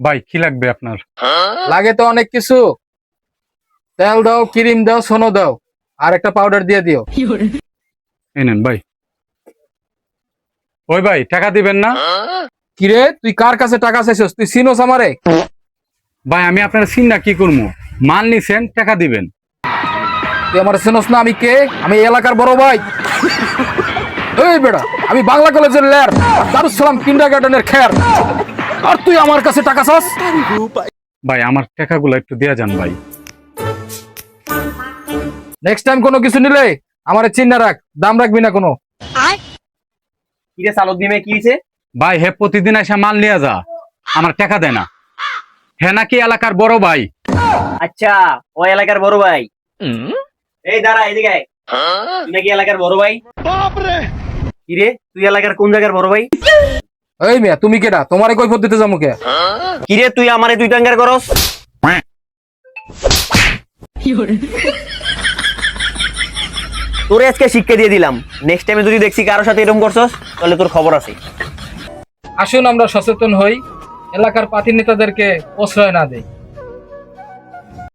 ভাই কি লাগবে আপনার? লাগে তো অনেক কিছু। তেল দাও, ক্রিম দাও, সোনো দাও, আর একটা পাউডার দিয়ে দিও। এই নেন ভাই। ওই ভাই টাকা দিবেন না? কিরে, তুই কার কাছে টাকা চাইছস? তুই চিনোস আমারে? ভাই আমি আপনার সিন না কি করবো, মাল নিছেন টাকা দিবেন। তুই আমার চিনোস না? আমি কে? আমি এই এলাকার বড় ভাই। এই বেড়া, আমি বাংলা কলেজের ল্যার আর দারুস সালাম কিন্ডারগার্টেনের খ্যার, আর তুই আমার কাছে টাকা চাস? ভাই আমার টাকাগুলো একটু দেয়া যান ভাই। নেক্সট টাইম কোনো কিছু নিলে আমারে চিন্তা রাখ, দাম রাখবি না কোনো। কিরে সালদ দিমে কি হইছে? ভাই হে প্রতিদিন এসে মাল নিয়ে যা, আমার টাকা দেয় না। হে নাকি এলাকার বড় ভাই। আচ্ছা, ও এলাকার বড় ভাই। এই দাঁড়া, এদিকে আয়। তুই নাকি এলাকার বড় ভাই? কিরে, তুই এলাকার কোন জায়গার বড় ভাই? এই মিয়া, তুমি কেডা? তোমারে কৈফিয়ত দিতে যাবো কে? কিরে, তুই আমারে দুই টাঙ্গার করস? তোরে আজকে শিক্ষা দিয়ে দিলাম, নেক্সট টাইমে যদি দেখছি কারোর সাথে এরকম করছস তাহলে তোর খবর আছে। আসুন আমরা সচেতন হই, এলাকার পাতি নেতাদেরকে প্রশ্রয় না দেই।